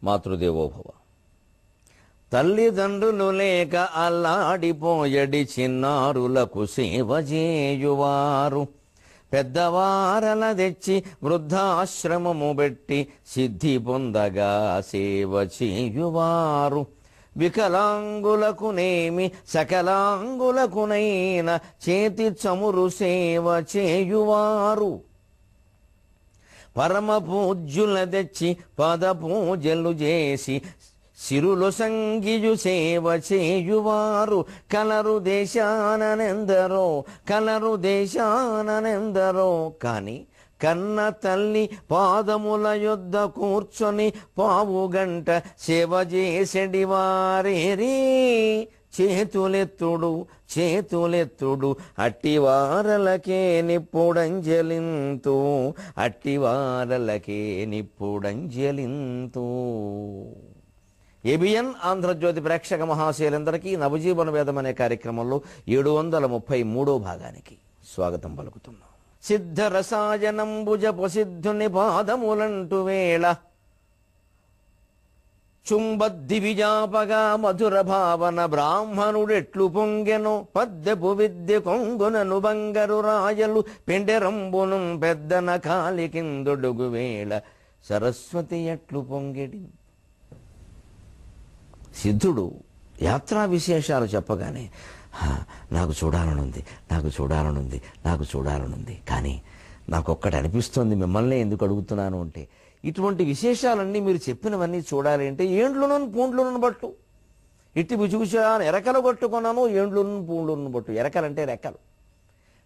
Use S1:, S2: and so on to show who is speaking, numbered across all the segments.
S1: మాతృదేవోభవ. తల్లిదండ్రులు లేక అల్లాడిపోయడి చిన్నారులకు సేవ చేయువారు, పెద్దవారల తెచ్చి వృద్ధాశ్రమము పెట్టి సిద్ధి పొందగా సేవ చేయువారు, వికలాంగులకునేమి సకలాంగులకునైన చేతి చమురు సేవ చేయువారు, పరమ పూజ్యుల తెచ్చి పద పూజలు చేసి సిరులు సంగియు సేవ చేయువారు, కలరు దేశాననెందరో కాని కన్న తల్లి పాదముల యొద్ద కూర్చొని పావుగంట సేవ చేసెడివారేరీ, చేతులెత్తుడు అట్టివారలకే నిప్పుడంజలింతు. ఏబిఎన్ ఆంధ్రజ్యోతి ప్రేక్షక మహాశయులందరికీ నవజీవన వేదం అనే కార్యక్రమంలో 733వ భాగానికి స్వాగతం పలుకుతున్నాం. సిద్ధరసాయనంబుజ ప్రసిద్ధుని పాదములంటు వేళ, చుంబద్దివిజాపగా మధుర భావన బ్రాహ్మణుడెట్లు పొంగెను, పద్దెపు విద్య కొంగునను బంగరు రాయలు పెండెరంబును పెద్దన కాలి కిందొడుగు వేళ, సరస్వతి ఎట్లు పొంగెడి. సిద్ధుడు యాత్రా విశేషాలు చెప్పగానే నాకు చూడాలనుంది, కానీ నాకొక్కటి అనిపిస్తోంది, మిమ్మల్ని ఎందుకు అడుగుతున్నాను అంటే, ఇటువంటి విశేషాలన్నీ మీరు చెప్పినవన్నీ చూడాలి అంటే ఏండ్లునను పూండ్లునను బట్టు, ఇట్టి విచుగుచాను ఎరకలు కట్టుకున్నాను, ఏండ్లును పూండ్లును బట్టు. ఎరకలంటే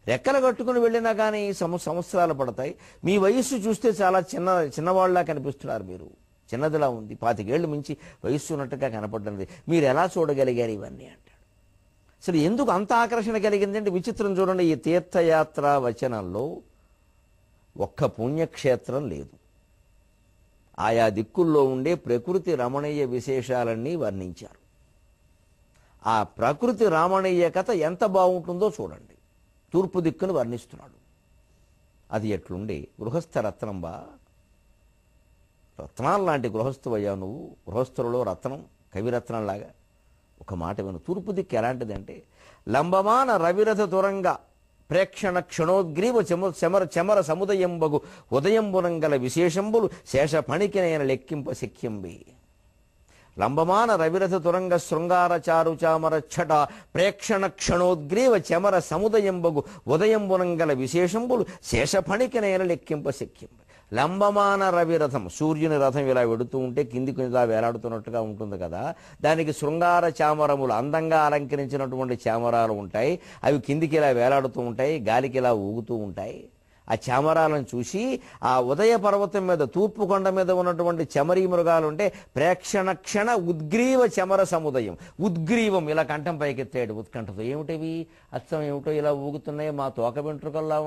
S1: రెక్కలు కట్టుకుని వెళ్ళినా కానీ సంవత్సరాలు పడతాయి. మీ వయస్సు చూస్తే చాలా చిన్నవాళ్ళ కనిపిస్తున్నారు, మీరు చిన్నదిలా ఉంది, 25 ఏళ్ళు మించి వయస్సు ఉన్నట్టుగా కనపడ్డది, మీరు ఎలా చూడగలిగారు ఇవన్నీ అంటాడు. అసలు ఎందుకు అంత ఆకర్షణ కలిగిందంటే విచిత్రం చూడండి. ఈ తీర్థయాత్ర వచనంలో ఒక్క పుణ్యక్షేత్రం లేదు. ఆయా దిక్కుల్లో ఉండే ప్రకృతి రమణీయ విశేషాలన్నీ వర్ణించారు. ఆ ప్రకృతి రమణీయకత ఎంత బాగుంటుందో చూడండి. తూర్పు దిక్కును వర్ణిస్తున్నాడు. అది ఎట్లుండే గృహస్థ రత్నంబా, రత్నాలు లాంటి గృహస్థువయ్యా నువ్వు, గృహస్థులలో రత్నం, కవిరత్నంలాగా. ఒక మాట విను, తూర్పు దిక్కు ఎలాంటిదంటే, లంబమాన రవిరథ తురంగ ప్రేక్షణ క్షణోద్గ్రీవ చెమర సముదయంబగు ఉదయంబునంగల విశేషంబులు శేష పణికినైన లెక్కింప శక్యంబి. లంబమాన రవిరథ తురంగ శృంగార చారు చామర ఛట ప్రేక్షణ క్షణోద్గ్రీవ చెమర సముదయంబగు ఉదయంబునంగల విశేషంబులు శేష పణికినైన లెక్కింప శక్యంబి. లంబమాన రవిరథం, సూర్యుని రథం ఇలా వెడుతూ ఉంటే కిందికి ఇలా వేలాడుతున్నట్టుగా ఉంటుంది కదా, దానికి శృంగార చామరములు, అందంగా అలంకరించినటువంటి చామరాలు ఉంటాయి. అవి కిందికి ఇలా వేలాడుతూ ఉంటాయి, గాలికి ఇలా ఊగుతూ ఉంటాయి. ఆ చామరాలను చూసి ఆ ఉదయ పర్వతం మీద, తూర్పు కొండ మీద ఉన్నటువంటి చమరీ మృగాలు ఉంటే ప్రేక్షణ క్షణ ఉద్గ్రీవ చమర సముదయం. ఉద్గ్రీవం ఇలా కంఠం పైకెత్తాడు ఉత్కంఠతో. ఏమిటివి అచ్చం ఏమిటో ఇలా ఊగుతున్నాయి, మా తోక వెంట్రుకల్లా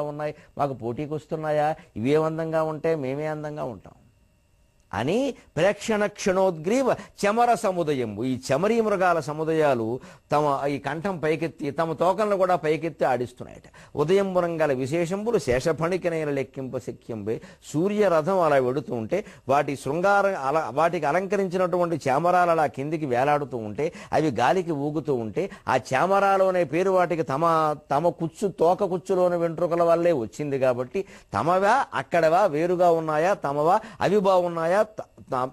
S1: ఉన్నాయి, మాకు పోటీకి వస్తున్నాయా, ఇవే అందంగా ఉంటే మేమే అందంగా ఉంటాం అని ప్రేక్షణ క్షణోద్గ్రీవ చమర సముదయం. ఈ చమరీ మృగాల సముదయాలు తమ ఈ కంఠం పైకెత్తి తమ తోకలను కూడా పైకెత్తి ఆడిస్తున్నాయట. ఉదయం మురంగల విశేషంబులు శేషఫణికినైన లెక్కింప శక్యంబే. సూర్యరథం అలా వెడుతూ ఉంటే వాటికి అలంకరించినటువంటి చామరాలు అలా కిందికి వేలాడుతూ ఉంటే, అవి గాలికి ఊగుతూ ఉంటే, ఆ చామరాలు అనే పేరు వాటికి తమ కుచ్చు, తోక కుచ్చులోని వెంట్రుకల వల్లే వచ్చింది కాబట్టి, తమవా అక్కడవా వేరుగా ఉన్నాయా, తమవా అవి బాగున్నాయా,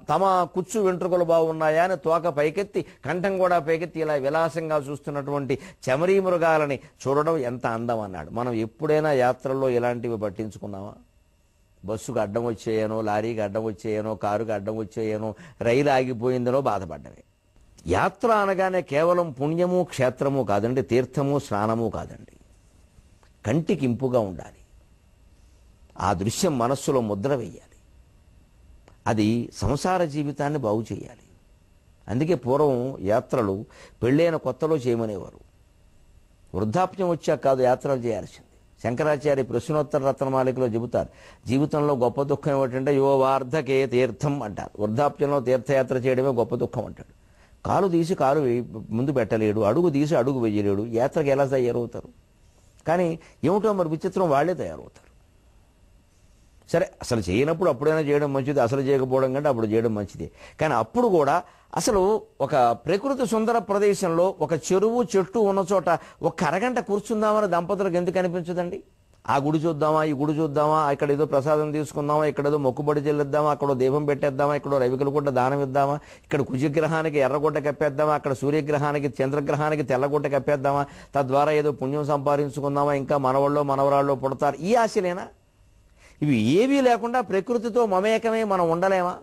S1: తమ కుచ్చు వెంట్రుకలు బాగున్నాయా అని తోక పైకెత్తి కంఠం కూడా పైకెత్తి ఇలా విలాసంగా చూస్తున్నటువంటి చమరీ మృగాలని చూడడం ఎంత అందం అన్నాడు. మనం ఎప్పుడైనా యాత్రల్లో ఇలాంటివి పట్టించుకున్నామా? బస్సుకు అడ్డం వచ్చేయనో, లారీకి అడ్డం వచ్చేయనో, కారుకి అడ్డం వచ్చేయనో, రైలు ఆగిపోయిందనో బాధపడ్డమే. యాత్ర అనగానే కేవలం పుణ్యము క్షేత్రము కాదండి, తీర్థము స్నానము కాదండి, కంటికి ఇంపుగా ఉండాలి. ఆ దృశ్యం మనస్సులో ముద్ర వేయాలి. అది సంసార జీవితాన్ని బాగు చేయాలి. అందుకే పూర్వం యాత్రలు పెళ్ళైన కొత్తలో చేయమనేవారు. వృద్ధాప్యం వచ్చాక కాదు యాత్రలు చేయాల్సింది. శంకరాచార్య ప్రశ్నోత్తర రత్నమాలికలో చెబుతారు, జీవితంలో గొప్ప దుఃఖం ఏమిటంటే యో వార్ధకే తీర్థం అంటారు. వృద్ధాప్యంలో తీర్థయాత్ర చేయడమే గొప్ప దుఃఖం అంటాడు. కాలు తీసి కాలు ముందు పెట్టలేడు, అడుగు తీసి అడుగు వేయలేడు, యాత్రకి ఎలా తయారవుతారు? కానీ ఏమిటో మరి విచిత్రం, వాళ్లే తయారవుతారు. సరే అసలు చేయనప్పుడు అప్పుడైనా చేయడం మంచిది, అసలు చేయకపోవడం కంటే అప్పుడు చేయడం మంచిది. కానీ అప్పుడు కూడా అసలు ఒక ప్రకృతి సుందర ప్రదేశంలో ఒక చెరువు చెట్టు ఉన్న చోట ఒక అరగంట కూర్చుందామని దంపతులకు ఎందుకు అనిపించదండి? ఆ గుడి చూద్దామా, ఈ గుడి చూద్దామా, ఇక్కడ ఏదో ప్రసాదం తీసుకుందామా, ఇక్కడ ఏదో మొక్కుబడి చెల్లిద్దామా, అక్కడ దీపం పెట్టేద్దామా, ఇక్కడ రవికల గుడ్డ దానం ఇద్దామా, ఇక్కడ కుజగ్రహానికి ఎర్రగుడ్డ కప్పేద్దామా, అక్కడ సూర్యగ్రహానికి చంద్రగ్రహానికి తెల్లగుడ్డ కప్పేద్దామా, తద్వారా ఏదో పుణ్యం సంపాదించుకుందామా, ఇంకా మనవాళ్ళు మనవరాళ్ళు పుడతారు, ఈ ఆశలేనా? ఇవి ఏవీ లేకుండా ప్రకృతితో మమేకమే మనం ఉండలేమా?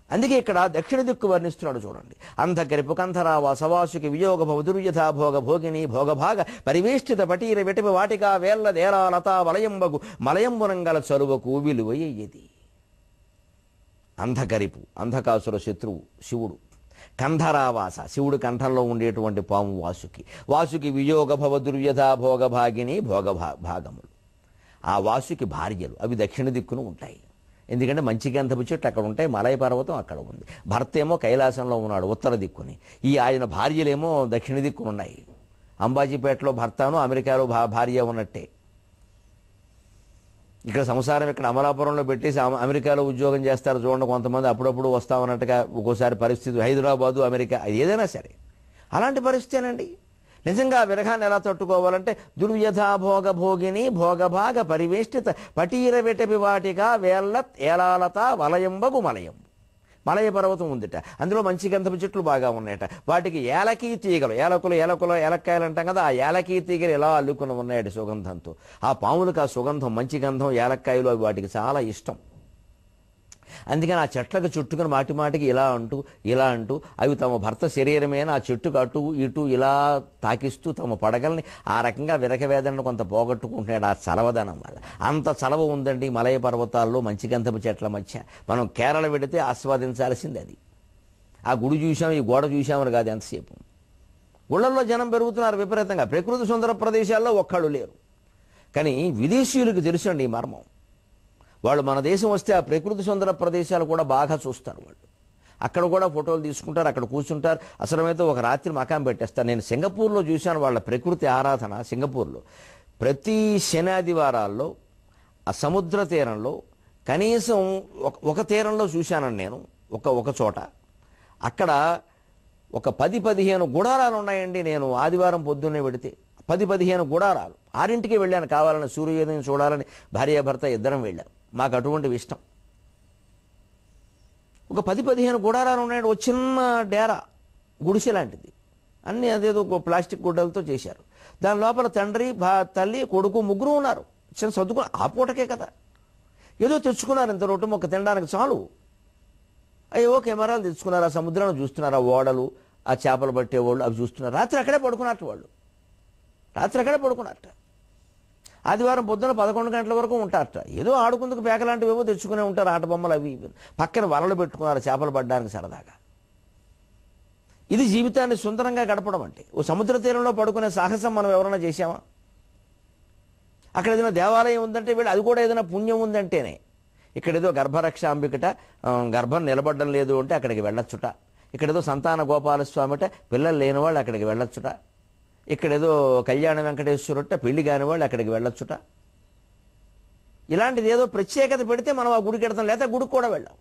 S1: అందుకే ఇక్కడ దక్షిణ దిక్కు వర్ణిస్తున్నాడు చూడండి. అంధకరిపు కంధరావ సవాసుకి వియోగ భవదుర్యథా భోగ భోగిని భోగభాగ పరివేష్టిత పటీర వెటిపి వాటికా వేళ్ల దేరా లతా వలయంబగు మలయంబునంగల చరువకు విలువయ్యేది. అంధకరిపు, అంధకాసుర శత్రువు శివుడు. కంధరావాస, శివుడు కంఠంలో ఉండేటువంటి పాము వాసుకి. వాసుకి వియోగ భవ దుర్యథా భోగభాగిని భాగములు. ఆ వాసుకి భార్యలు, అవి దక్షిణ దిక్కును ఉంటాయి. ఎందుకంటే మంచి గంధపు చెట్టు అక్కడ ఉంటాయి, మలయ పర్వతం అక్కడ ఉంది. భర్త ఏమో కైలాసంలో ఉన్నాడు ఉత్తర దిక్కుని, ఈ ఆయన భార్యలేమో దక్షిణ దిక్కును ఉన్నాయి. అంబాజీపేటలో భర్తను, అమెరికాలో భార్య ఉన్నట్టే. ఇక్కడ సంసారం ఇక్కడ అమలాపురంలో పెట్టేసి అమెరికాలో ఉద్యోగం చేస్తారు చూడండి కొంతమంది, అప్పుడప్పుడు వస్తామన్నట్టుగా. ఒక్కోసారి పరిస్థితి హైదరాబాదు అమెరికా ఏదైనా సరే అలాంటి పరిస్థితేనండి. నిజంగా విరహాన్ని ఎలా తట్టుకోవాలంటే దుర్వ్యథా భోగ భోగిని భోగభాగ పరివేష్టిత పటీర వెటపి వాటిగా వేళ్ల ఏలాలత వలయంబగు మలయంబు. మలయ పర్వతం ఉందిట, అందులో మంచి గంధపు చెట్లు బాగా ఉన్నాయట. వాటికి ఏలకీ తీగలు, ఏలక్కాయలు అంటాం కదా, ఆ ఏలకీ తీగలు ఎలా అల్లుకుని ఉన్నాయట సుగంధంతో. ఆ పాములకు ఆ సుగంధం, మంచి గంధం, ఏలక్కాయలు అవి వాటికి చాలా ఇష్టం. అందుకని ఆ చెట్లకు చుట్టుకుని మాటి మాటికి ఇలా అంటూ అవి తమ భర్త శరీరమైన ఆ చెట్టుకు అటు ఇటు ఇలా తాకిస్తూ తమ పడగల్ని ఆ రకంగా విరకవేదనను కొంత పోగొట్టుకుంటున్నాడు ఆ చలవదనం వల్ల. అంత చలవ ఉందండి మలయ పర్వతాల్లో మంచి గంధపు చెట్ల మధ్య. మనం కేరళ వెడితే ఆస్వాదించాల్సింది అది. ఆ గుడి చూసాం, ఈ గోడ చూసామని కాదు ఎంతసేపు. గుళ్ళల్లో జనం పెరుగుతున్నారు విపరీతంగా. ప్రకృతి సుందర ప్రదేశాల్లో ఒక్కళ్ళు లేరు. కానీ విదేశీయులకు తెలుసండి ఈ మర్మం. వాళ్ళు మన దేశం వస్తే ఆ ప్రకృతి సుందర ప్రదేశాలు కూడా బాగా చూస్తారు. వాళ్ళు అక్కడ కూడా ఫోటోలు తీసుకుంటారు, అక్కడ కూర్చుంటారు. అసలమైతే ఒక రాత్రి మకాం పెట్టేస్తారు. నేను సింగపూర్లో చూశాను వాళ్ళ ప్రకృతి ఆరాధన. సింగపూర్లో ప్రతి శనాదివారాల్లో ఆ సముద్ర తీరంలో కనీసం ఒక తీరంలో చూశానని నేను ఒక చోట. అక్కడ ఒక 10-15 గుడారాలు ఉన్నాయండి. నేను ఆదివారం పొద్దున్నే పెడితే 10-15 గుడారాలు. 6ంటికి వెళ్ళాను కావాలని, సూర్యోదయం చూడాలని భార్యాభర్త ఇద్దరం వెళ్ళాం. మాకు అటువంటివి ఇష్టం. ఒక 10-15 గుడారాలు ఉన్నాయండి. ఒక చిన్న డేరా గుడిసె లాంటిది, అన్నీ అదేదో ప్లాస్టిక్ గుడ్డలతో చేశారు. దాని లోపల తండ్రి తల్లి కొడుకు ముగ్గురు ఉన్నారు. చిన్న సర్దుకుని ఆ పూటకే కదా ఏదో తెచ్చుకున్నారు, ఇంత రొట్టె మొక్క తినడానికి చాలు. అయ్యో కెమెరాలు తెచ్చుకున్నారు, ఆ సముద్రాన్ని చూస్తున్నారు, ఆ ఓడలు, ఆ చేపలు పట్టేవాళ్ళు అవి చూస్తున్నారు. రాత్రి అక్కడే పడుకున్నట్టు వాళ్ళు, రాత్రి అక్కడే పడుకున్నట్ట. ఆదివారం పొద్దున 11 గంటల వరకు ఉంటారట. ఏదో ఆడుకుందుకు పేకలాంటివి ఏవో తెచ్చుకునే ఉంటారు, ఆట బొమ్మలు అవి ఇవి. పక్కన వలలు పెట్టుకున్నారు చేపలు పడ్డానికి సరదాగా. ఇది జీవితాన్ని సుందరంగా గడపడం అంటే. ఓ సముద్ర తీరంలో పడుకునే సాహసం మనం ఎవరైనా చేశామా? అక్కడ ఏదైనా దేవాలయం ఉందంటే వీళ్ళు అది కూడా ఏదైనా పుణ్యం ఉందంటేనే. ఇక్కడ ఏదో గర్భరక్ష అంబికట, గర్భం నిలబడడం లేదు అంటే అక్కడికి వెళ్ళొచ్చుట. ఇక్కడేదో సంతాన గోపాలస్వామిట, పిల్లలు లేని వాళ్ళు అక్కడికి వెళ్ళొచ్చుట. ఇక్కడేదో కళ్యాణ వెంకటేశ్వరుట, పెళ్లి కాని వాళ్ళు అక్కడికి వెళ్ళొచ్చుట. ఇలాంటిది ఏదో ప్రత్యేకత పెడితే మనం ఆ గుడికి వెళ్తాం, లేదా గుడికి కూడా వెళ్ళాం.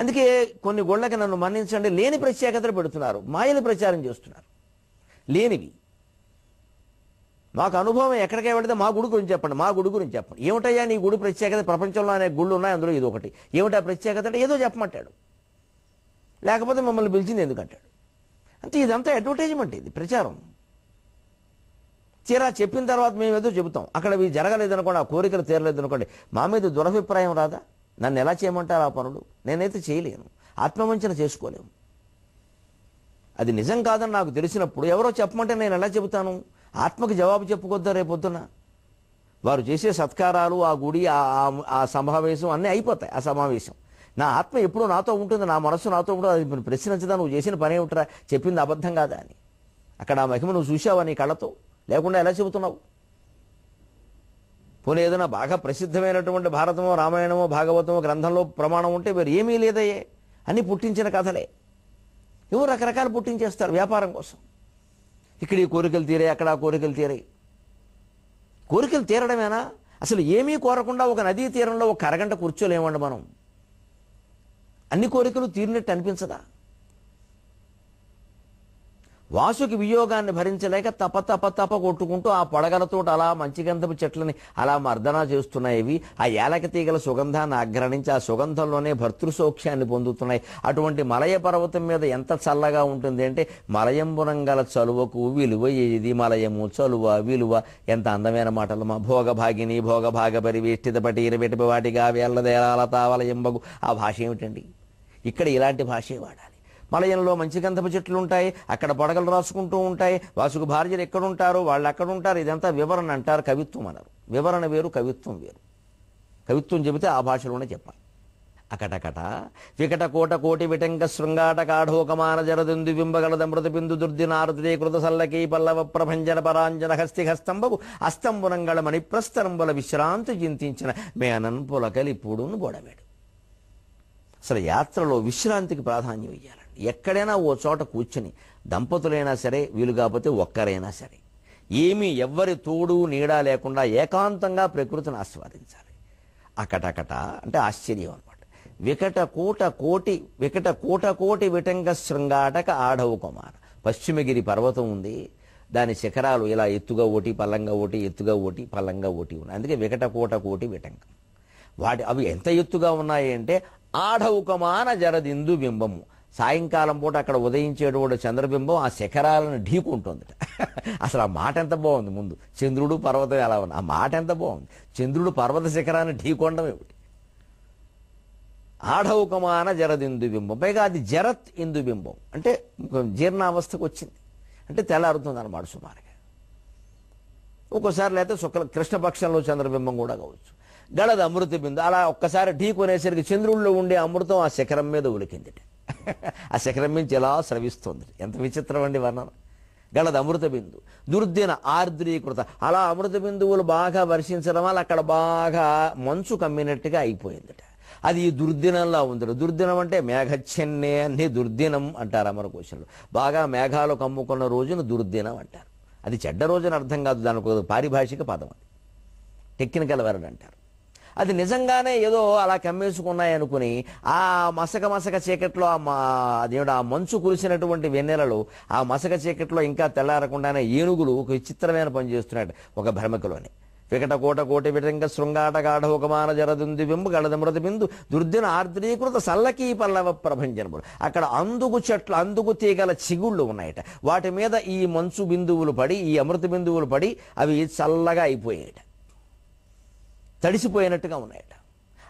S1: అందుకే కొన్ని గుళ్ళకి నన్ను మన్నించండి, లేని ప్రత్యేకతలు పెడుతున్నారు, మాయలు ప్రచారం చేస్తున్నారు లేనివి. మాకు అనుభవం ఎక్కడికే వెళితే మా గుడి గురించి చెప్పండి, మా గుడి గురించి చెప్పండి. ఏమిటయ్యా నీ గుడి ప్రత్యేకత? ప్రపంచంలో అనేక గుళ్ళు ఉన్నాయి, అందులో ఇది ఒకటి. ఏమిటా ప్రత్యేకత అంటే ఏదో చెప్పమంటాడు, లేకపోతే మమ్మల్ని పిలిచింది ఎందుకంటాడు. అంటే ఇదంతా అడ్వర్టైజ్మెంట్, ఇది ప్రచారం. తీరా చెప్పిన తర్వాత మేము ఏదో చెబుతాం, అక్కడ ఇవి జరగలేదనుకోండి, ఆ కోరికలు తీరలేదనుకోండి, మా మీద దురభిప్రాయం రాదా? నన్ను ఎలా చేయమంటారు ఆ పనులు? నేనైతే చేయలేను, ఆత్మవంచన చేసుకోలేము. అది నిజం కాదని నాకు తెలిసినప్పుడు ఎవరో చెప్పమంటే నేను ఎలా చెబుతాను? ఆత్మకి జవాబు చెప్పుకొద్దా రేపొద్దున? వారు చేసే సత్కారాలు, ఆ గుడి, ఆ సమావేశం అన్నీ అయిపోతాయి. ఆ సమావేశం నా ఆత్మ ఎప్పుడూ నాతో ఉంటుంది, నా మనస్సు నాతో ఉంటుంది. అది ప్రశ్నించదా నువ్వు చేసిన పని ఏమిట్రా, చెప్పింది అబద్ధం కాదా అని? అక్కడ ఆ మహిమ నువ్వు చూసావా నీ కళ్ళతో? లేకుండా ఎలా చెబుతున్నావు? పోనీ ఏదైనా బాగా ప్రసిద్ధమైనటువంటి భారతమో రామాయణమో భాగవతమో గ్రంథంలో ప్రమాణం ఉంటే వేరు ఏమీ లేదయ్యే, అన్నీ పుట్టించిన కథలే. ఎవరు రకరకాలు పుట్టించేస్తారు వ్యాపారం కోసం. ఇక్కడ ఈ కోరికలు తీరాయి, అక్కడ ఆ కోరికలు తీరాయి. కోరికలు తీరడమేనా? అసలు ఏమీ కోరకుండా ఒక నదీ తీరంలో ఒక అరగంట కూర్చోలేమండి మనం. అన్ని కోరికలు తీరినట్టు అనిపించదా? వాసుకి వియోగాన్ని భరించలేక తప తప తప కొట్టుకుంటూ ఆ పడగలతో అలా మంచి గంధపు చెట్లని అలా మర్దన చేస్తున్నాయి. ఆ ఏలక తీగల సుగంధాన్ని ఆగ్రహించి ఆ సుగంధంలోనే భర్తృసౌఖ్యాన్ని పొందుతున్నాయి. అటువంటి మలయ పర్వతం మీద ఎంత చల్లగా ఉంటుంది అంటే, మలయంబునంగల చలువకు విలువ ఏది, మలయము చలువ విలువ. ఎంత అందమైన మాటలు! మా భోగభాగిని భోగభాగ పరివేష్టిత పటీర వెటిపి వాటిగా వేళ్లదేరాల తావలయంబగు. ఆ భాష ఏమిటండి? ఇక్కడ ఇలాంటి భాషే వాడాలి. మలయంలో మంచి గంధపు చెట్లు ఉంటాయి, అక్కడ పడగలు రాసుకుంటూ ఉంటాయి, వాసుకు భార్యలు ఎక్కడుంటారు, వాళ్ళు అక్కడుంటారు. ఇదంతా వివరణ అంటారు, కవిత్వం అన్నారు. వివరణ వేరు, కవిత్వం వేరు. కవిత్వం చెబితే ఆ భాషలోనే చెప్పాలి. అకటకట వికట కోట కోటి విటంక శృంగాట కాఢోకమాన జరదుందు బింబగలదమృత బిందు దుర్దినారుదే కృత సల్లకీ పల్లవ ప్రభంజన పరాంజన హస్తి హస్తంబగు అస్తంబునంగళ మణిప్రస్తరంబుల విశ్రాంతి చింతించిన మేనన్ పులకలిప్పుడును గొడవేడు. అసలు యాత్రలో విశ్రాంతికి ప్రాధాన్యం ఇవ్వాలండి. ఎక్కడైనా ఓ చోట కూర్చుని, దంపతులైనా సరే, వీలు కాకపోతే ఒక్కరైనా సరే, ఏమీ ఎవ్వరి తోడు నీడ లేకుండా ఏకాంతంగా ప్రకృతిని ఆస్వాదించాలి. అకటకట అంటే ఆశ్చర్యం అనమాట. వికట కోట కోటి విటంగ శృంగాటక ఆఢవు కుమార. పశ్చిమగిరి పర్వతం ఉంది, దాని శిఖరాలు ఇలా ఎత్తుగా ఓటి పల్లంగా ఓటి, ఎత్తుగా ఓటి పల్లంగా ఓటి ఉన్నాయి. అందుకే వికట కోటి విటంగం. అవి ఎంత ఎత్తుగా ఉన్నాయి అంటే, ఆఢౌకమాన జరదిందు బింబము. సాయంకాలం పూట అక్కడ ఉదయించేటువంటి చంద్రబింబం ఆ శిఖరాలను ఢీకుంటుంది. అసలు ఆ మాట ఎంత బాగుంది! ముందు చంద్రుడు పర్వతం ఎలా ఉంది, ఆ మాట ఎంత బాగుంది! చంద్రుడు పర్వత శిఖరాన్ని ఢీకొండం ఏమిటి? ఆఢౌకమాన జరదిందు బింబం. పైగా అది జరత్ ఇందు బింబం అంటే జీర్ణావస్థకు వచ్చింది, అంటే తెల్లారుతుంది అన్నమాట సుమారుగా. ఒక్కోసారి లేకపోతే కృష్ణపక్షంలో చంద్రబింబం కూడా కావచ్చు. గళద అమృత బిందు అలా ఒక్కసారి ఢీ కొనేసరికి చంద్రుల్లో ఉండే అమృతం ఆ శిఖరం మీద ఉలికిందిట. ఆ శిఖరం నుంచి ఎలా స్రవిస్తుంది! ఎంత విచిత్రం అండి వర్ణన! గళద అమృత బిందు దుర్దిన ఆర్ద్రీకృత. అలా అమృత బిందువులు బాగా వర్షించడం వల్ల అక్కడ బాగా మంచు కమ్మినట్టుగా అయిపోయిందిట. అది ఈ దుర్దినంలా ఉంది. దుర్దినం అంటే మేఘచ్ఛన్నే అన్ని దుర్దినం అంటారు అమరకోశంలో. బాగా మేఘాలు కమ్ముకున్న రోజును దుర్దినం అంటారు. అది చెడ్డ రోజుని అర్థం కాదు, దానికి ఒక పారిభాషిక పదం, అది టెక్నికల్ వర్డ్ అంటారు. అది నిజంగానే ఏదో అలా కమ్మేసుకున్నాయనుకుని ఆ మసక చీకట్లో ఆ మంచు కురిసినటువంటి వెన్నెలలో ఆ మసక చీకట్లో ఇంకా తెల్లారకుండానే ఏనుగులు ఒక విచిత్రమైన పని చేస్తున్నాడు ఒక భ్రమకులోని. వికట కోటి విటంగ శృంగాట గాఢోకమాన జరదుంది బింబు గళదమృత బిందు దుర్దిన ఆర్ద్రీకృత సల్లకీ పల్లవ ప్రభంజనములు. అక్కడ అందుకు తీగల చిగుళ్ళు ఉన్నాయట. వాటి మీద ఈ మంచు బిందువులు పడి, ఈ అమృత బిందువులు పడి అవి చల్లగా అయిపోయాయట, తడిసిపోయినట్టుగా ఉన్నాయట.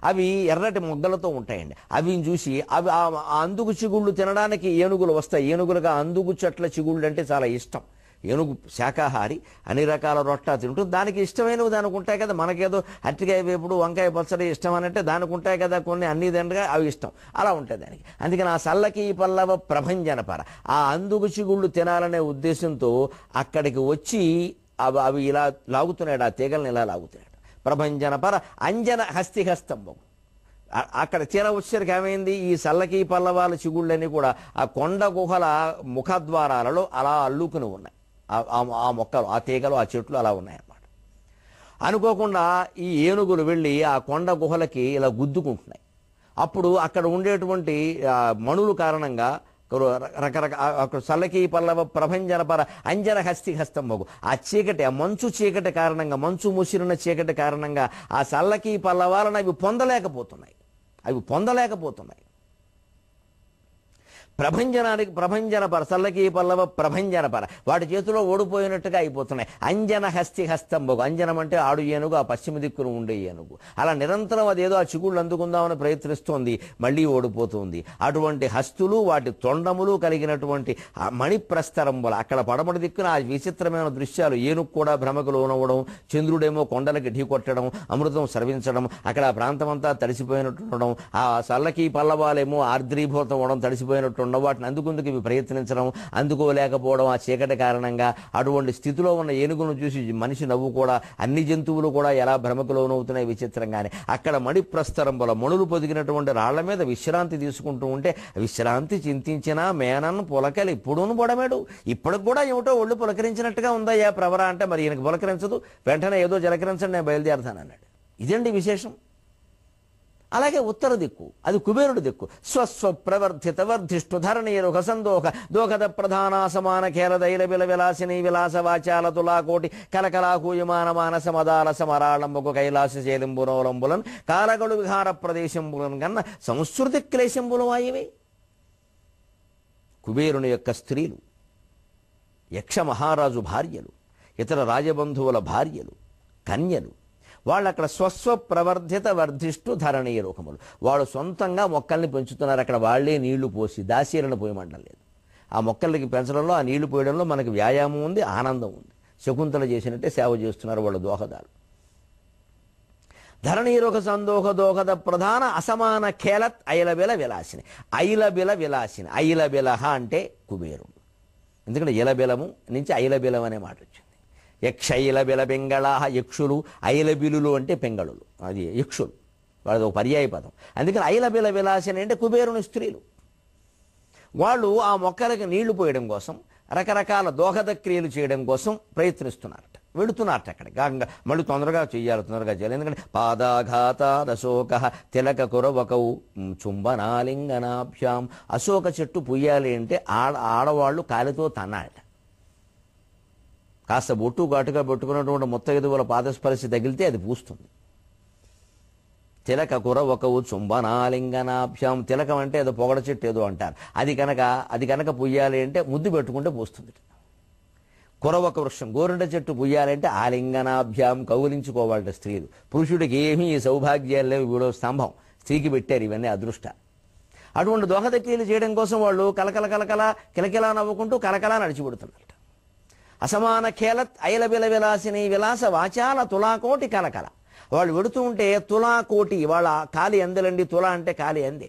S1: అవి ఎర్రటి మొగ్గలతో ఉంటాయండి. అవి చూసి అవి ఆ అందుకు చిగుళ్ళు తినడానికి ఏనుగులు వస్తాయి. ఏనుగులుగా అందుకు చెట్ల చిగుళ్ళు అంటే చాలా ఇష్టం. ఏనుగు శాకాహారి, అన్ని రకాల రొట్టా తింటుంది. దానికి ఇష్టమైనవి దానికి ఉంటాయి కదా. మనకేదో అరటికాయ వేపుడు, వంకాయ పచ్చడి ఇష్టం అని అంటే దానికి ఉంటాయి కదా కొన్ని, అన్ని దండగా అవి ఇష్టం, అలా ఉంటాయి దానికి. అందుకని ఆ సల్లకి పల్లవ ప్రభంజనపర ఆ అందుకు చిగుళ్ళు తినాలనే ఉద్దేశంతో అక్కడికి వచ్చి అవి ఇలా లాగుతున్నాడు, ఆ తీగలను ఇలా లాగుతున్నాడు. ప్రభంజనపర అంజన హస్తిహస్తంబం. అక్కడ తీర వచ్చేసరికి ఏమైంది, ఈ సల్లకి పల్లవాల చిగుళ్ళని కూడా ఆ కొండ గుహల ముఖద్వారాలలో అలా అల్లుకుని ఉన్నాయి. ఆ మొక్కలు, ఆ తీగలు, ఆ చెట్లు అలా ఉన్నాయన్నమాట. అనుకోకుండా ఈ ఏనుగులు వెళ్ళి ఆ కొండ గుహలకి ఇలా గుద్దుకుంటున్నాయి. అప్పుడు అక్కడ ఉండేటువంటి మణుల కారణంగా రకరకాల సల్లకి పల్లవ ప్రభంజనపర అంజన హస్తిహస్తంబగు. ఆ చీకటి, ఆ మంచు చీకటి కారణంగా, మంచు ముసిరిన చీకటి కారణంగా ఆ సల్లకి పల్లవాలను అవి పొందలేకపోతున్నాయి. ప్రభంజనపర సల్లకి పల్లవ ప్రభంజనపర వాటి చేతిలో ఓడిపోయినట్టుగా అయిపోతున్నాయి. అంజన హస్తిహస్తంబగు. అంజనం అంటే ఆడు ఏనుగు, ఆ పశ్చిమ దిక్కును ఉండే ఏనుగు. అలా నిరంతరం అదేదో ఆ చిగుళ్ళు అందుకుందామని ప్రయత్నిస్తోంది, మళ్ళీ ఓడిపోతుంది. అటువంటి హస్తులు, వాటి తొండములు కలిగినటువంటి మణిప్రస్తరంబుల. అక్కడ పడమటి దిక్కున ఆ విచిత్రమైన దృశ్యాలు. ఏనుగు కూడా భ్రమకు లోనవ్వడం, చంద్రుడేమో కొండలకి ఢీకొట్టడం, అమృతం స్రవించడం, అక్కడ ఆ ప్రాంతం అంతా తడిసిపోయినట్టు ఉండడం, ఆ సల్లకి పల్లవాలేమో ఆర్ద్రీభూతం అవడం, తడిసిపోయినట్టు ఉండవు, వాటిని అందుకుందుకు ఇవి ప్రయత్నించడం, అందుకోలేకపోవడం, ఆ చీకటి కారణంగా అటువంటి స్థితిలో ఉన్న ఏనుగును చూసి మనిషి నవ్వు కూడా, అన్ని జంతువులు కూడా ఎలా భ్రమకు లోనవుతున్నాయి విచిత్రంగానే. అక్కడ మణిప్రస్తరంబుల మణులు పొదిగినటువంటి రాళ్ల మీద విశ్రాంతి తీసుకుంటూ ఉంటే, విశ్రాంతి చింతించినా మేనన్ను పులకలు ఇప్పుడును పొడమేడు, ఇప్పటికి కూడా ఏమిటో ఒళ్ళు పులకరించినట్టుగా ఉందయ్యా ప్రవర అంటే, మరి ఈయనకు పులకరించదు, వెంటనే ఏదో జలకరించండి నేను బయలుదేరతాను అన్నాడు. ఇదండి విశేషం. అలాగే ఉత్తర దిక్కు, అది కుబేరుడి దిక్కు. స్వస్వ ప్రవర్ధిత వర్ధిష్ఠు ధరణీరు హసందోహ దోహద ప్రధాన సమాన ఖేలదైల విల విలాసిని విలాస వాచాల తులాకోటి కలకలాకూయమాన మానస మదాల సమరాళంబకు కైలాస శైలింబునోలంబులన్ కాలగడు విహార ప్రదేశంబులను కన్న సంస్కృతి క్లేశంబులు వాయివే. కుబేరుని యొక్క స్త్రీలు, యక్ష మహారాజు భార్యలు, ఇతర రాజబంధువుల భార్యలు, కన్యలు, వాళ్ళు అక్కడ స్వస్వ ప్రవర్ధిత వర్ధిష్ఠు ధరణీయలోకములు, వాళ్ళు సొంతంగా మొక్కల్ని పెంచుతున్నారు. అక్కడ వాళ్లే నీళ్లు పోసి దాసీలను పోయమంటం లేదు. ఆ మొక్కలకి పెంచడంలో, ఆ నీళ్లు పోయడంలో మనకి వ్యాయామం ఉంది, ఆనందం ఉంది. శకుంతల చేసినట్టే సేవ చేస్తున్నారు వాళ్ళ దోహదాలు. ధరణీరోగ సందోహ దోహద ప్రధాన అసమాన ఖేలత్ ఐలబిల విలాసిని. ఐలబిల విలాసిని, ఐలబిలహ అంటే కుబేరుడు. ఎందుకంటే ఇలబిలము నుంచి ఐలబిలం అనే మాట వచ్చింది. యక్షైలబిల పెంగళాహ, యక్షులు, ఐలబిలులు అంటే పెంగళులు, అది యక్షులు, వాళ్ళది ఒక పర్యాయ పదం. అందుకని ఐలబిల విలాసిని అంటే కుబేరుని స్త్రీలు. వాళ్ళు ఆ మొక్కలకి నీళ్లు పోయడం కోసం, రకరకాల దోహద క్రియలు చేయడం కోసం ప్రయత్నిస్తున్నారట, వెళుతున్నారట అక్కడికి. మళ్ళీ తొందరగా చేయాలి. ఎందుకంటే పాదాఘాత అశోక తిలక కురవకౌ చుంబనాలింగనాభ్యాం. అశోక చెట్టు పుయ్యాలి అంటే ఆడవాళ్ళు కాలితో తన్నాడట. కాస్త బొట్టు ఘాటుగా పెట్టుకున్నటువంటి ముత్తైదువుల పాదస్పర్శ తగిలితే అది పూస్తుంది. తిలక కురవకవు చుంబనాలింగనాభ్యాం. తిలకం అంటే ఏదో పొగడ చెట్టు ఏదో అంటారు. అది కనుక పుయ్యాలి అంటే ముద్దు పెట్టుకుంటే పూస్తుంది. కురవక వృక్షం, గోరింట చెట్టు పుయ్యాలంటే ఆలింగనాభ్యాం, కౌలించుకోవాలట స్త్రీలు. పురుషుడికి ఏమీ ఈ సౌభాగ్యాలు లేవు, వీడో స్తంభం, స్త్రీకి పెట్టారు ఇవన్నీ అదృష్ట. అటువంటి దోహద క్రియలు చేయడం కోసం వాళ్ళు కిలకిలా నవ్వుకుంటూ కలకలా నడిచిపెడుతున్నారు. అసమాన ఖేలత్ ఐలబిల విలాసిని విలాస వాచాల తులాకోటి కలకల. వాళ్ళు వెడుతూ ఉంటే తులాకోటి, వాళ్ళ కాలి అందలండి, తుల అంటే కాలి అందే.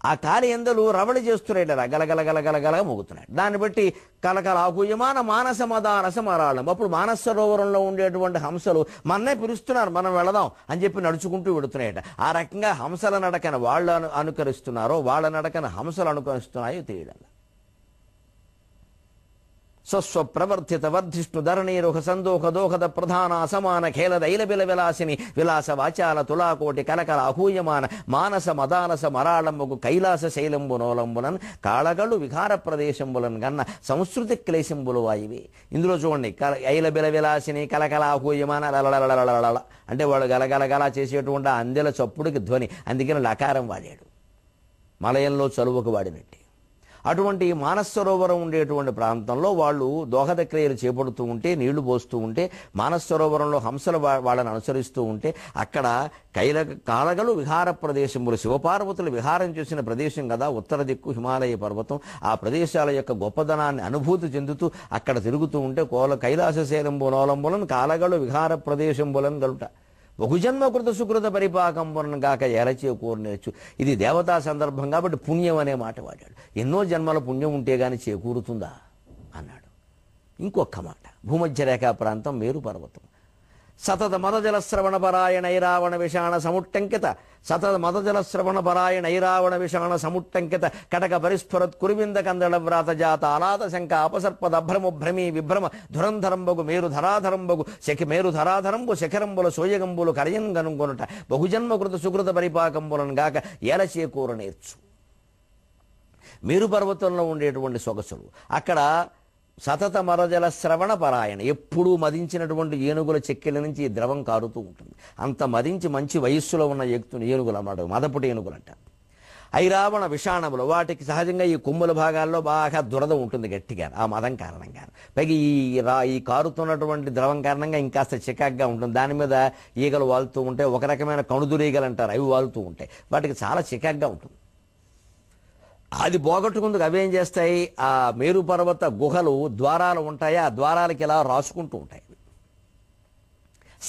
S1: ఆ కాలి అందలు రవళి చేస్తున్నాయి, గలగలగలగలగల మోగుతున్నాయి. దాన్ని బట్టి కలకలాకుయమాన మానస మదానస మరాళం. అప్పుడు మానస సరోవరంలో ఉండేటువంటి హంసలు మన్నే పిలుస్తున్నారు, మనం వెళదాం అని చెప్పి నడుచుకుంటూ వెడుతున్నాయట. ఆ రకంగా హంసల నడకన వాళ్ళు అనుకరిస్తున్నారో, వాళ్ళ నడకన హంసలు అనుకరిస్తున్నాయో తెలియడం. స్వస్వ ప్రవర్ధిత వర్ధిష్ణు ధరణీరుహ సందోహ దోహద ప్రధాన అసమాన ఖేలద ఐలబిల విలాసిని విలాస వాచాల తులాకోటి కలకల అహూయమాన మానస మదానస మరాళంబుకు కైలాస శైలంబునోలంబునన్ కాళగళ్ళు విహార ప్రదేశంబులను గన్న సంస్కృతి క్లేశంబులు వాయివి. ఇందులో చూడండి, ఐలబిల విలాసిని కలకల అహూయమాన లలలలలలల అంటే వాళ్ళు గలగలగలా చేసేటువంటి అందెల చప్పుడికి ధ్వని, అందుకని లకారం వాడాడు, మలయంలో చలువకు వాడినట్టు. అటువంటి మానస సరోవరం ఉండేటువంటి ప్రాంతంలో వాళ్ళు దోహద క్రియలు చేపడుతూ ఉంటే, నీళ్లు పోస్తూ ఉంటే, మానస సరోవరంలో హంసలు వాళ్ళని అనుసరిస్తూ ఉంటే, అక్కడ కాళగలు విహార ప్రదేశములు, శివపార్వతులు విహారం చేసిన ప్రదేశం కదా ఉత్తర దిక్కు హిమాలయ పర్వతం. ఆ ప్రదేశాల యొక్క గొప్పదనాన్ని అనుభూతి చెందుతూ అక్కడ తిరుగుతూ ఉంటే కైలాసశైలంబునోలంబులను కాళగలు విహార ప్రదేశంబులను గలుట బహుజన్మకృత సుకృత పరిపాకంబులను గాక ఎరచే కోరినేచ్చు. ఇది దేవతా సందర్భం కాబట్టి పుణ్యం అనే మాట వాడాడు. ఎన్నో జన్మల పుణ్యం ఉంటే గాని చేకూరుతుందా అన్నాడు. ఇంకొక మాట, భూమధ్యరేఖా ప్రాంతం మేరు పర్వతం. సతత మదజల శ్రవణ పరాయణ ఐరావణ విషాణ సముట్టంకిత సతత మదజల శ్రవణ పరాయణ ఐరావణ విషాణ సముట్టంకిత కటక పరిస్ఫురత్ కురువింద కందళ వ్రాత జాత అలాత శంక అపసర్పద అభ్రమ భ్రమీ విభ్రమ ధురంధరంబగు మేరు ధరాధరంబగు మేరు ధరాధరంబు శిఖరంబుల సోయగంబులు కరయం గనుగొనుట బహుజన్మకృత సుకృత పరిపాకంబులను గాక ఏల చేకూర నేర్చు. మేరు పర్వతంలో ఉండేటువంటి సొగసులు, అక్కడ సతత మరజల శ్రవణ పరాయణ, ఎప్పుడూ మదించినటువంటి ఏనుగుల చెక్కెల నుంచి ద్రవం కారుతూ ఉంటుంది. అంత మదించి మంచి వయస్సులో ఉన్న ఏనుగులు అన్నమాట, మదపుటి ఏనుగులు అంటారు. ఐరావణ విషాణములు, వాటికి సహజంగా ఈ కొమ్ముల భాగాల్లో బాగా దురద ఉంటుంది గట్టిగా, ఆ మదం కారణంగా. పైగా ఈ కారుతున్నటువంటి ద్రవం కారణంగా ఇంకాస్త చికాగ్గా ఉంటుంది. దాని మీద ఈగలు వాలుతూ ఉంటాయి, ఒక రకమైన కణుదురీగలు అంటారు, అవి వాలుతూ ఉంటాయి. వాటికి చాలా చికాగ్గా ఉంటుంది. అది పోగొట్టుకుందుకు అవేం చేస్తాయి, ఆ మేరు పర్వత గుహలు ద్వారాలు ఉంటాయి, ఆ ద్వారాలకి ఇలా రాసుకుంటూ ఉంటాయి.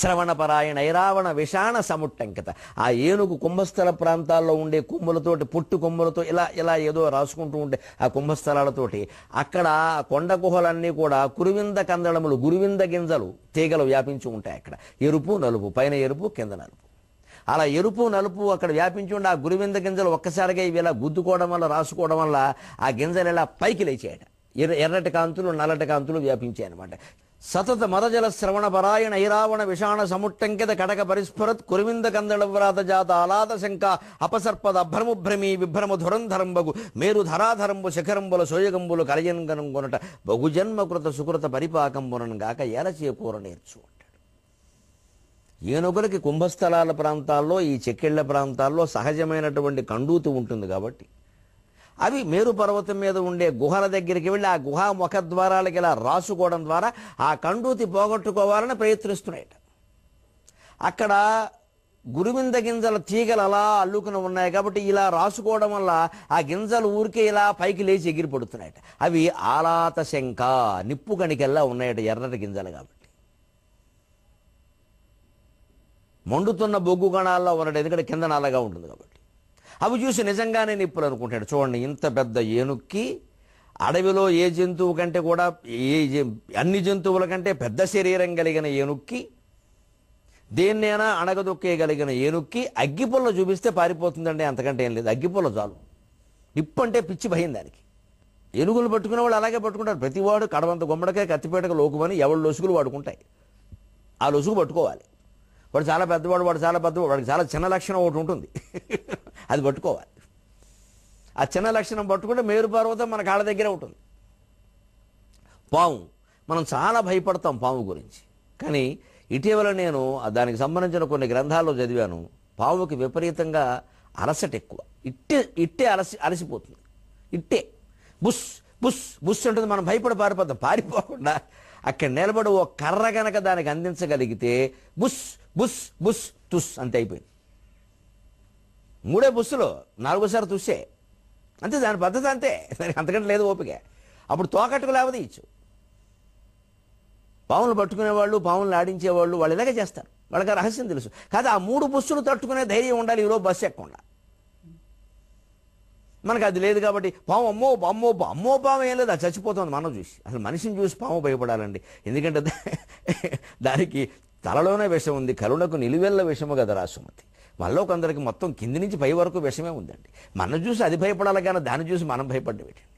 S1: శ్రవణపరాయణ ఐరావణ విషాణ సముట్టంకిత. ఆ ఏనుగు కుంభస్థల ప్రాంతాల్లో ఉండే కొమ్ములతోటి, పొట్టు కొమ్ములతో ఇలా ఇలా ఏదో రాసుకుంటూ ఉంటే ఆ కుంభస్థలాలతోటి అక్కడ కొండ గుహలన్నీ కూడా కురువింద కందళములు, గురువింద గింజలు తీగలు వ్యాపించి ఉంటాయి. అక్కడ ఎరుపు నలుపు, పైన ఎరుపు కింద నలుపు, అలా ఎరుపు నలుపు అక్కడ వ్యాపించి ఉండి ఆ గురువింద గింజలు ఒక్కసారిగా ఇవి ఇలా గుద్దుకోవడం వల్ల, రాసుకోవడం వల్ల ఆ గింజలు ఇలా పైకి లేచాయట. ఎర్రటి కాంతులు, నల్లటి కాంతులు వ్యాపించాయి అనమాట. సతత మదజల శ్రవణ పరాయణ ఐరావణ విషాణ సముట్టంకిత కటక పరిస్ఫురత్ కురువింద కందళవ్రాత జాత ఆలాద శంక అపసర్పద అభ్రముభ్రమీ విభ్రమ ధురంధరంబగు మేరు ధరాధరంబు శిఖరంబుల సోయగంబులు కలయన్గనం కొనట బహుజన్మకృత సుకృత పరిపాకంబునన్ గాక ఏలచేకూర నేర్చు అంటాడు. ఏనుగులకి కుంభస్థలాల ప్రాంతాల్లో, ఈ చెక్కిళ్ల ప్రాంతాల్లో సహజమైనటువంటి కండూతి ఉంటుంది కాబట్టి అవి మేరు పర్వతం మీద ఉండే గుహల దగ్గరికి వెళ్ళి ఆ గుహా ముఖద్వారాలకి ఇలా రాసుకోవడం ద్వారా ఆ కండూతి పోగొట్టుకోవాలని ప్రయత్నిస్తున్నాయట. అక్కడ గురువింద గింజల తీగలు అలా అల్లుకుని ఉన్నాయి కాబట్టి ఇలా రాసుకోవడం వల్ల ఆ గింజలు ఊరికే ఇలా పైకి లేచి ఎగిరిపడుతున్నాయట. అవి ఆలాత శంక, నిప్పు కణికెల్లా ఉన్నాయట, ఎర్రటి గింజలు కాబట్టి. మండుతున్న బొగ్గు కణాల్లో ఉన్నట్టు, ఎందుకంటే కింద నల్లగా ఉంటుంది కాబట్టి. అవి చూసి నిజంగానే నిప్పులు అనుకుంటాడు. చూడండి, ఇంత పెద్ద ఏనుక్కి అడవిలో ఏ జంతువు కంటే కూడా, అన్ని జంతువుల కంటే పెద్ద శరీరం కలిగిన ఏనుక్కి, దేన్నైనా అణగదొక్కేయగలిగిన ఏనుక్కి అగ్గిపుల్ల చూపిస్తే పారిపోతుందండి, అంతకంటే ఏం లేదు. అగ్గిపుల్ల చాలు. నిప్పు అంటే పిచ్చి భయం దానికి. ఏనుగులు పట్టుకునే వాళ్ళు అలాగే పట్టుకుంటారు. ప్రతివాడు కడవంత గుమ్మడికాయ కత్తిపేటకు లోకుమని ఎవరి లొసుగులు వాడుకుంటాయి. ఆ లొసుగు పట్టుకోవాలి. వాడు చాలా పెద్దవాడు, వాడు చాలా పెద్దవాడు, వాడికి చాలా చిన్న లక్షణం ఒకటి ఉంటుంది, అది పట్టుకోవాలి. ఆ చిన్న లక్షణం పట్టుకుంటే మేరు పర్వతం మన కాళ్ళ దగ్గరే ఉంటుంది. పాము, మనం చాలా భయపడతాం పాము గురించి. కానీ ఇటీవల నేను దానికి సంబంధించిన కొన్ని గ్రంథాల్లో చదివాను. పాముకి విపరీతంగా అలసట ఎక్కువ. ఇట్టే అలసిపోతుంది. ఇట్టే బుస్ బుస్ బుస్ ఉంటుంది. మనం భయపడి పారిపోతాం. పారిపోకుండా అక్కడ నిలబడి ఓ కర్ర గనక దానికి అందించగలిగితే బుస్ బుస్ బుస్ తుస్ అంతే అయిపోయింది. 3 బుస్సులు 4సారి తుస్సే అంతే. దాని పద్ధతి అంతే, దానికి అంతకంటే లేదు ఓపిక. అప్పుడు తోకట్టుకు లేవదీయచ్చు. పాములు పట్టుకునేవాళ్ళు, పాములను ఆడించేవాళ్ళు వాళ్ళు ఇలాగే చేస్తారు. వాళ్ళకి రహస్యం తెలుసు. కాదు, ఆ 3 బుస్సులు తట్టుకునే ధైర్యం ఉండాలి ఈరోజు బస్సు ఎక్కకుండా. మనకు అది లేదు కాబట్టి పాము అమ్మో అమ్మో అమ్మో పాము ఏం లేదు, అది చచ్చిపోతుంది మనం చూసి. అసలు మనిషిని చూసి పాము భయపడాలండి. ఎందుకంటే దానికి తలలోనే విషం ఉంది, కరుణకు నిలువెల్ల విషము కదా రాసుమతి. మనలో కొందరికి మొత్తం కింది నుంచి పై వరకు విషమే ఉందండి. మనం చూసి అది భయపడాలి కానీ దాన్ని చూసి మనం భయపడ్డం ఏంటండి?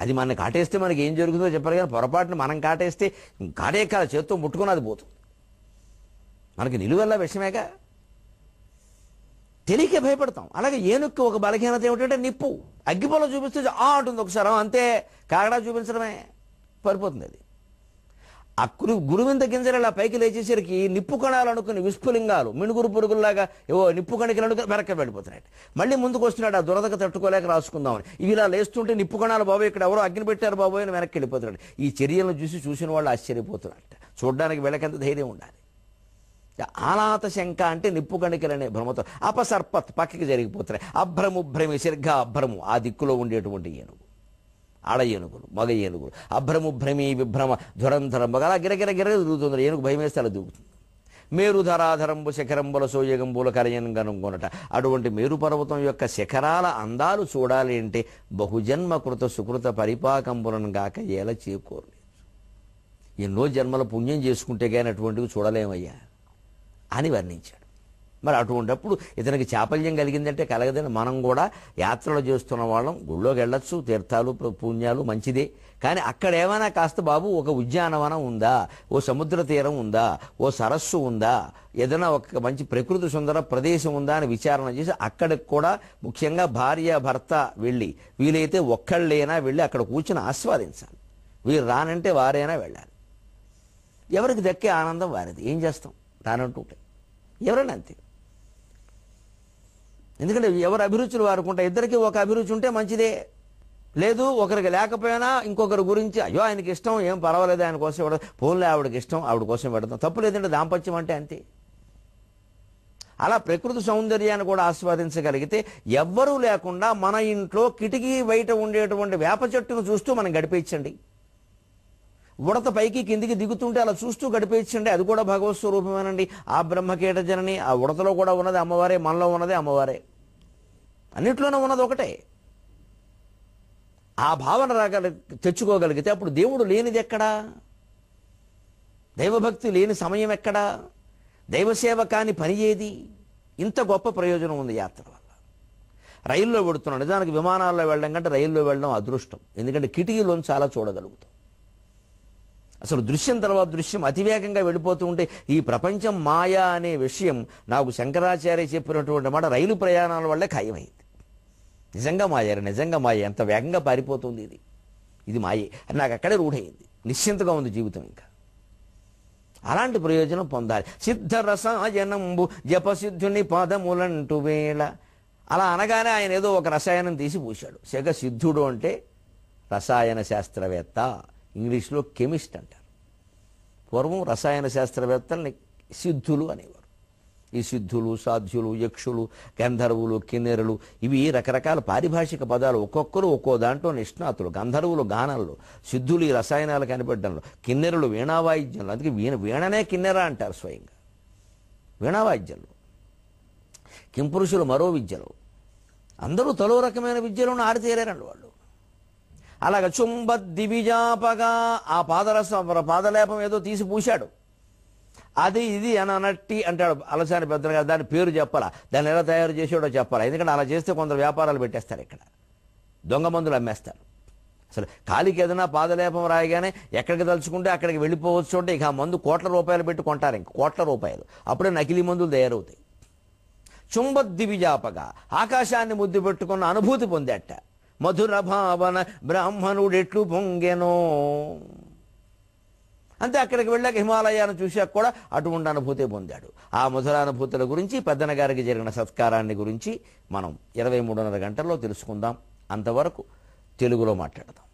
S1: అది మన కాటేస్తే మనకి ఏం జరుగుతుందో చెప్పారు కానీ పొరపాటున మనం కాటేస్తే కాటేకాల చేత్తో ముట్టుకుని అది పోతుంది. మనకి నిలువెల్ల విషమేగా, తెలియక భయపడతాం. అలాగే ఏనుక్కి ఒక బలహీనత ఏమిటంటే నిప్పు. అగ్గిపొల చూపిస్తే అంటుంది ఒకసారి, అంతే. కాగడా చూపించడమే పడిపోతుంది. అది ఆ గురువింద గింజలు ఇలా పైకి లేచేసరికి నిప్పు కణాలు అనుకుని విస్ఫులింగాలు మినుగురు పురుగుల్లాగా ఏవో నిప్పు కణికలు అనుకుని వెనక్కి వెళ్ళిపోతున్నాయి. మళ్ళీ ముందుకు వస్తున్నాడు, ఆ దురదకు తట్టుకోలేక రాసుకుందామని. ఇవి ఇలా లేస్తుంటే నిప్పు కణాలు బాబోయ్ ఇక్కడ ఎవరో అగ్ని పెట్టారు బాబోయ్ అని వెనక్కి వెళ్ళిపోతున్నాడు. ఈ చర్యలను చూసిన వాళ్ళు ఆశ్చర్యపోతున్నట్ట. చూడడానికి వీళ్ళకెంత ధైర్యం ఉండాలి. ఆలాత శంక అంటే నిప్పు కణికలనే భ్రమతో అపసర్పత్ పక్కకి జరిగిపోతున్నాయి. అభ్రముభ్రమి శీర్ఘ అభ్రము ఆ దిక్కులో ఉండేటువంటి ఏనుగు, ఆడ ఏనుగులు, మగ ఏనుగులు. అభ్రముభ్రమి విభ్రమ ధురంధరం అలా గిరగిర తిరుగుతుంది. ఏనుగు భయం వేస్తే అలా దూకుతుంది. మేరు ధరాధరంబు శిఖరంబుల సోయగంబుల కలయన్గనుకొనట. అటువంటి మేరు పర్వతం యొక్క శిఖరాల అందాలు చూడాలి అంటే బహుజన్మ కృత సుకృత పరిపాకంబులను గాక ఏల చేకూరలేదు. ఎన్నో జన్మల పుణ్యం చేసుకుంటే కానీ అటువంటివి చూడలేమయ్యా అని వర్ణించాడు. మరి అటువంటిప్పుడు ఇతనికి చాపల్యం కలిగిందంటే కలగదని మనం కూడా యాత్రలు చేస్తున్న వాళ్ళం గుళ్ళోకి వెళ్ళొచ్చు, తీర్థాలు పుణ్యాలు మంచిదే. కానీ అక్కడ ఏమైనా కాస్త బాబు ఒక ఉద్యానవనం ఉందా, ఓ సముద్ర తీరం ఉందా, ఓ సరస్సు ఉందా, ఏదైనా ఒక మంచి ప్రకృతి సుందర ప్రదేశం ఉందా అని విచారణ చేసి అక్కడికి కూడా ముఖ్యంగా భార్య భర్త వెళ్ళి, వీలైతే ఒక్కళ్ళైనా వెళ్ళి అక్కడ కూర్చుని ఆస్వాదించాలి. వీరు రానంటే వారైనా వెళ్ళాలి. ఎవరికి దక్కే ఆనందం వారిది. ఏం చేస్తాం రానంటుంటే ఎవరైనా అంతే. ఎందుకంటే ఎవరు అభిరుచులు వారుకుంటారు. ఇద్దరికి ఒక అభిరుచి ఉంటే మంచిదే. లేదు ఒకరికి లేకపోయినా ఇంకొకరి గురించి అయ్యో ఆయనకి ఇష్టం, ఏం పర్వాలేదు ఆయన కోసం పెడతాం, ఫోన్లే ఆవిడకి ఇష్టం ఆవిడ కోసం పెడతాం, తప్పు లేదంటే దాంపత్యం అంటే అంతే. అలా ప్రకృతి సౌందర్యాన్ని కూడా ఆస్వాదించగలిగితే ఎవ్వరూ లేకుండా మన ఇంట్లో కిటికీ బయట ఉండేటువంటి వేప చెట్టును చూస్తూ మనం గడిపించండి. ఉడత పైకి కిందికి దిగుతుంటే అలా చూస్తూ గడిపేయచ్చండి, అది కూడా భగవత్ స్వరూపమేనండి. ఆ బ్రహ్మకీట జనని, ఆ ఉడతలో కూడా ఉన్నది అమ్మవారే, మనలో ఉన్నది అమ్మవారే, అన్నిట్లోనూ ఉన్నది ఒకటే. ఆ భావన తెచ్చుకోగలిగితే అప్పుడు దేవుడు లేనిది ఎక్కడా, దైవభక్తి లేని సమయం ఎక్కడా, దైవసేవ కాని పని ఏది? ఇంత గొప్ప ప్రయోజనం ఉంది యాత్ర వల్ల. రైల్లో వెడుతున్నాం, నిజానికి విమానాల్లో వెళ్ళడం కంటే రైల్లో వెళ్ళడం అదృష్టం, ఎందుకంటే కిటికీలోని చాలా చూడగలుగుతాం. అసలు దృశ్యం తర్వాత దృశ్యం అతివేగంగా వెళ్ళిపోతూ ఉంటే ఈ ప్రపంచం మాయా అనే విషయం నాకు శంకరాచార్య చెప్పినటువంటి మాట రైలు ప్రయాణాల వల్లే ఖాయమైంది. నిజంగా మాయ, నిజంగా మాయ, ఎంత వేగంగా పారిపోతుంది ఇది మాయే అని నాకు అక్కడే రూఢయింది. నిశ్చింతగా ఉంది జీవితం. ఇంకా అలాంటి ప్రయోజనం పొందాలి. సిద్ధరసాయనంబు జపసిద్ధుని పాదములంటు వేళ, అలా అనగానే ఆయన ఏదో ఒక రసాయనం తీసి పూశాడు. శగ సిద్ధుడు అంటే రసాయన శాస్త్రవేత్త, ఇంగ్లీష్లో కెమిస్ట్ అంటారు. పూర్వం రసాయన శాస్త్రవేత్తల్ని సిద్ధులు అనేవారు. ఈ సిద్ధులు, సాధ్యులు, యక్షులు, గంధర్వులు, కిన్నెరులు, ఇవి రకరకాల పారిభాషిక పదాలు, ఒక్కొక్కరు ఒక్కో దాంట్లో నిష్ణాతులు. గంధర్వులు గానంలో, సిద్ధులు ఈ రసాయనాలు కనిపెట్టడంలో, కిన్నెరులు వీణావాయిద్యంలో. అందుకే వీణనే కిన్నెర అంటారు స్వయంగా, వీణావాయిద్యంలో. కింపురుషులు మరో విద్యలో, అందరూ తలో రకమైన విద్యలను ఆరితేరారండి వాళ్ళు. అలాగ చుంబ దివిజాపగా ఆ పాదలేపం ఏదో తీసి పూశాడు. అది ఇది అని అనట్టి అంటాడు అలసాని పెద్దలు గారు. దాని పేరు చెప్పాలా, దాన్ని ఎలా తయారు చేసాడో చెప్పాలా, ఎందుకంటే అలా చేస్తే కొందరు వ్యాపారాలు పెట్టేస్తారు, ఇక్కడ దొంగ మందులు అమ్మేస్తారు. అసలు కాలికి ఏదైనా పాదలేపం రాయగానే ఎక్కడికి తలుచుకుంటే అక్కడికి వెళ్ళిపోవచ్చు అంటే ఇక ఆ మందు కోట్ల రూపాయలు పెట్టి కొంటారు, ఇంక కోట్ల రూపాయలు. అప్పుడే నకిలీ మందులు తయారవుతాయి. చుంబద్దివిజాపగా ఆకాశాన్ని ముద్దు పెట్టుకున్న అనుభూతి పొందేట. మధుర భావన బ్రాహ్మణుడెట్లు పొంగెనో, అంతే. అక్కడికి వెళ్ళాక హిమాలయాన్ని చూశాక కూడా అటువంటి అనుభూతి పొందాడు. ఆ మధురానుభూతుల గురించి పెద్దన గారికి జరిగిన సత్కారాన్ని గురించి మనం 23:30 గంటల్లో తెలుసుకుందాం. అంతవరకు తెలుగులో మాట్లాడదాం.